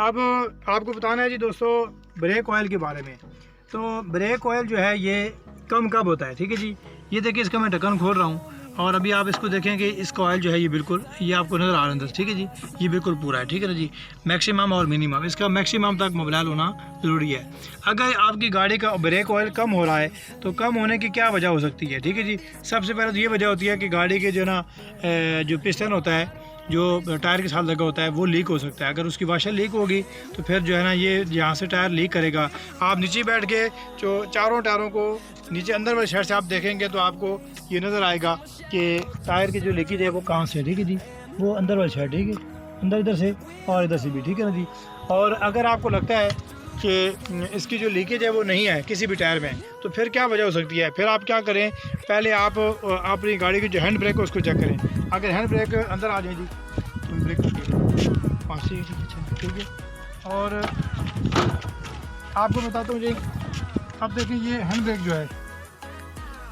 अब आपको बताना है जी दोस्तों ब्रेक ऑयल के बारे में। तो ब्रेक ऑयल जो है ये कम कब होता है, ठीक है जी। ये देखिए इसका मैं ढक्कन खोल रहा हूँ और अभी आप इसको देखें कि इसका ऑयल जो है ये बिल्कुल, ये आपको नज़र आ रहा है अंदर, ठीक है जी। ये बिल्कुल पूरा है, ठीक है ना जी। मैक्सिमम और मिनिमम, इसका मैक्सिमम तक मोबाइल होना ज़रूरी है। अगर आपकी गाड़ी का ब्रेक ऑयल कम हो रहा है तो कम होने की क्या वजह हो सकती है, ठीक है जी। सबसे पहले तो ये वजह होती है कि गाड़ी के जो ना जो पिस्टन होता है जो टायर के साथ लगा होता है वो लीक हो सकता है। अगर उसकी वाशर लीक होगी तो फिर जो है ना ये यहाँ से टायर लीक करेगा। आप नीचे बैठ के जो चारों टायरों को नीचे अंदर वाली साइड से आप देखेंगे तो आपको ये नज़र आएगा कि टायर की जो लीकेज है वो कहाँ से है, ठीक है जी। वो अंदर वाली साइड, ठीक है, अंदर इधर से और इधर से भी, ठीक है ना जी। और अगर आपको लगता है कि इसकी जो लीकेज है वो नहीं है किसी भी टायर में, तो फिर क्या वजह हो सकती है। फिर आप क्या करें, पहले आप अपनी गाड़ी की जो हैंड ब्रेक है उसको चेक करें। अगर हैंड ब्रेक अंदर आ जाए जी तो ब्रेक पास ही, ठीक है। और आपको बताता हूँ जी, अब देखिए ये हैंड ब्रेक जो है,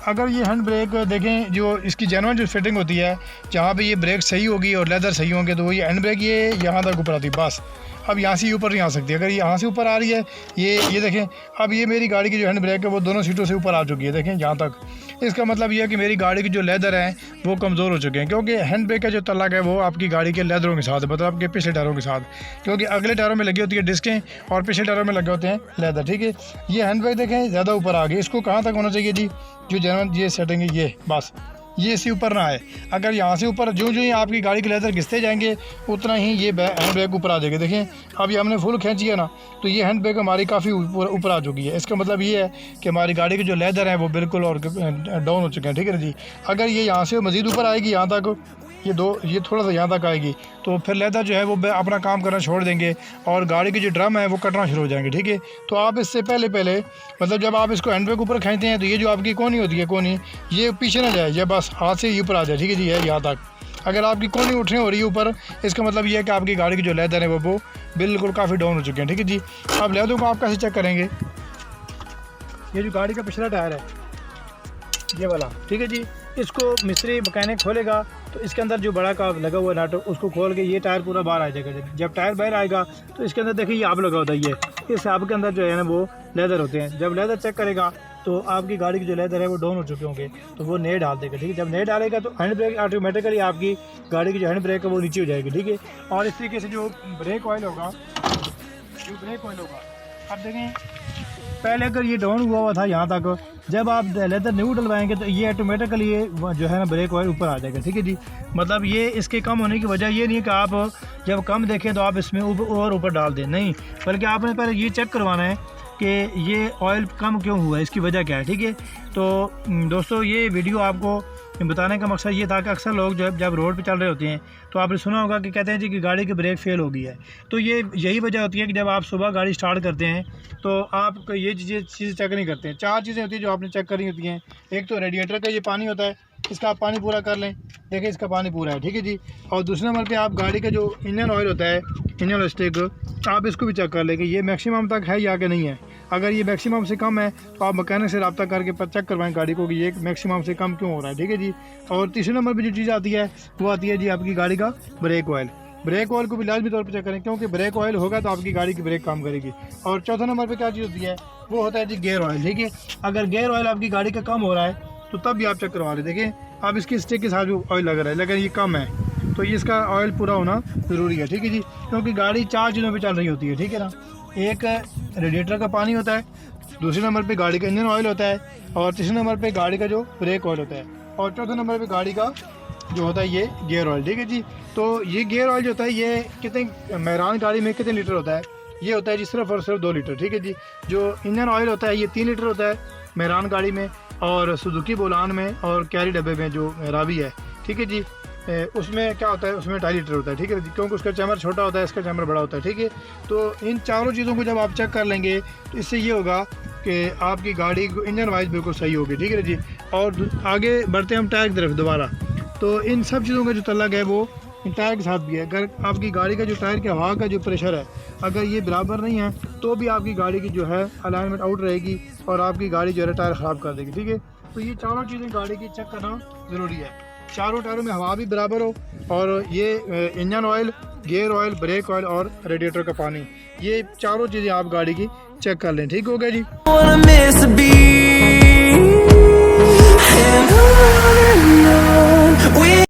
अगर ये हैंड ब्रेक देखें जो इसकी जेन्युइन जो फिटिंग होती है, जहाँ पे ये ब्रेक सही होगी और लेदर सही होंगे तो ये हैंड ब्रेक ये यहाँ तक ऊपर आती है बस। अब यहाँ से ऊपर नहीं आ सकती। अगर ये यहाँ से ऊपर आ रही है ये देखें, अब ये मेरी गाड़ी की जो हैंड ब्रेक है वो दोनों सीटों से ऊपर आ चुकी है, देखें यहाँ तक। इसका मतलब ये है कि मेरी गाड़ी की जो लेदर है वो कमज़ोर हो चुके हैं, क्योंकि हैंड ब्रेक का जो तलक है वो आपकी गाड़ी के लेदरों के साथ, मतलब आपके पिछले टायरों के साथ, क्योंकि अगले टायरों में लगी होती है डिस्कें और पिछले टायरों में लगे होते हैं लेदर, ठीक है। ये हैंड ब्रेक देखें ज़्यादा ऊपर आ गई। इसको कहाँ तक होना चाहिए जी, जो जेन्युइन ये सेटिंग है ये बस, ये इससे ऊपर ना आए। अगर यहाँ से ऊपर जो ही आपकी गाड़ी के लेदर घिसते जाएंगे उतना ही ये हैंड ब्रेक ऊपर आ जाएगा। देखें अब ये हमने फुल खींची है ना, तो ये हैंड ब्रेक हमारी काफ़ी ऊपर आ चुकी है। इसका मतलब ये है कि हमारी गाड़ी के जो लेदर हैं वो बिल्कुल और डाउन हो चुके हैं, ठीक है जी। अगर ये यहाँ से मज़ीद ऊपर आएगी, यहाँ तक ये थोड़ा सा यहाँ तक आएगी, तो फिर लेदर जो है वो अपना काम करना छोड़ देंगे और गाड़ी की जो ड्रम है वो कटना शुरू हो जाएंगे, ठीक है। तो आप इससे पहले मतलब जब आप इसको हैंड ब्रेक ऊपर खींचते हैं तो ये जो आपकी कोनी होती है, कोनी ये पीछे ना जाए, ये बस हाथ से ही ऊपर आ जाए, ठीक है जी, है यहाँ तक। अगर आपकी कोनी उठने हो रही है ऊपर, इसका मतलब ये है कि आपकी गाड़ी की जो लेदर है वो बिल्कुल काफ़ी डाउन हो चुके हैं, ठीक है जी। अब लेदर को आप कैसे चेक करेंगे, ये जो गाड़ी का पिछला टायर है ये वाला, ठीक है जी, इसको मिस्त्री मैकेनिक खोलेगा तो इसके अंदर जो बड़ा का लगा हुआ नट उसको खोल के ये टायर पूरा बाहर आ जाएगा। जब टायर बाहर आएगा तो इसके अंदर देखिए ये आप लगा होता है, ये इस आप के अंदर जो है ना वो लेदर होते हैं। जब लेदर चेक करेगा तो आपकी गाड़ी की जो लेदर है वो डाउन हो चुके होंगे, तो वो नए डाल देगा, ठीक है। जब नए डालेगा तो हैंड ब्रेक ऑटोमेटिकली आपकी गाड़ी की जो हैंड ब्रेक है वो नीचे हो जाएगी, ठीक है। और इस तरीके से जो ब्रेक ऑयल होगा, अब देखें पहले अगर ये डाउन हुआ था यहाँ तक, जब आप लेदर न्यू डलवाएंगे तो ये ऑटोमेटिकली ये जो है ना ब्रेक ऑयल ऊपर आ जाएगा, ठीक है जी। मतलब ये इसके कम होने की वजह ये नहीं है कि आप जब कम देखें तो आप इसमें और ऊपर डाल दें, नहीं, बल्कि आपने पहले ये चेक करवाना है कि ये ऑयल कम क्यों हुआ है, इसकी वजह क्या है, ठीक है। तो दोस्तों ये वीडियो आपको बताने का मकसद ये था कि अक्सर लोग जब रोड पे चल रहे होते हैं तो आपने सुना होगा कि कहते हैं जी कि गाड़ी की ब्रेक फेल हो गई है। तो ये यही वजह होती है कि जब आप सुबह गाड़ी स्टार्ट करते हैं तो आप ये चीज़ें चेक नहीं करते हैं। 4 चीज़ें होती हैं जो आपने चेक करनी होती हैं। एक तो रेडिएटर का ये पानी होता है, इसका आप पानी पूरा कर लें, देखिए इसका पानी पूरा है, ठीक है जी। और दूसरे नंबर पे आप गाड़ी का जो इंजन ऑयल होता है, इंजन ऑयल स्टिक, आप इसको भी चेक कर लें कि ये मैक्सिमम तक है या कि नहीं है। अगर ये मैक्सिमम से कम है तो आप मैकेनिक से रब्ता करके चेक करवाएं गाड़ी को कि ये मैक्सिमम से कम क्यों हो रहा है, ठीक है जी। और तीसरे नंबर पर जो चीज़ आती है वो आती है जी आपकी गाड़ी का ब्रेक ऑयल। ब्रेक ऑयल को भी लाजमी तौर पर चेक करें, क्योंकि ब्रेक ऑयल होगा तो आपकी गाड़ी की ब्रेक काम करेगी। और चौथा नंबर पर क्या चीज़ होती है वो होता है जी गेयर ऑयल, ठीक है। अगर गेयर ऑयल आपकी गाड़ी का कम हो रहा है तो तब भी आप चेक करवा लें। देखिए अब इसकी स्टिक के साथ जो ऑयल लग रहा है लेकिन ये कम है तो इसका ऑयल पूरा होना ज़रूरी है, ठीक है जी। क्योंकि गाड़ी 4 चीज़ों पे चल रही होती है, ठीक है ना। एक रेडिएटर का पानी होता है, दूसरे नंबर पे गाड़ी का इंजन ऑयल होता है, और तीसरे नंबर पे गाड़ी का जो ब्रेक ऑयल होता है, और चौथे नंबर पे गाड़ी का जो होता है ये गियर ऑयल, ठीक है जी। तो ये गियर ऑयल जो होता है ये कितने मेहरान गाड़ी में कितने लीटर होता है, ये होता है जी सिर्फ और सिर्फ 2 लीटर, ठीक है जी। जो इंजन ऑयल होता है ये 3 लीटर होता है मेहरान गाड़ी में, और सुजुकी बोलान में और कैरी डब्बे में जो रावी है, ठीक है जी, उसमें क्या होता है, उसमें 2.5 लीटर होता है, ठीक है जी। क्योंकि उसका चैमर छोटा होता है, इसका चैमर बड़ा होता है, ठीक है। तो इन चारों चीज़ों को जब आप चेक कर लेंगे तो इससे ये होगा कि आपकी गाड़ी इंजन वाइज बिल्कुल सही होगी, ठीक है जी। और आगे बढ़ते हैं हम टायर की तरफ दोबारा। तो इन सब चीज़ों का जो तल्लक है वो टायर के साथ भी है। अगर आपकी गाड़ी का जो टायर के हवा का जो प्रेशर है अगर ये बराबर नहीं है तो भी आपकी गाड़ी की जो है अलाइनमेंट आउट रहेगी और आपकी गाड़ी जो है टायर ख़राब कर देगी, ठीक है। तो ये चारों चीज़ें गाड़ी की चेक करना ज़रूरी है। चारों टायरों में हवा भी बराबर हो और ये engine oil gear oil, brake oil और रेडिएटर का पानी, ये चारों चीज़ें आप गाड़ी की चेक कर लें। ठीक हो गया जी।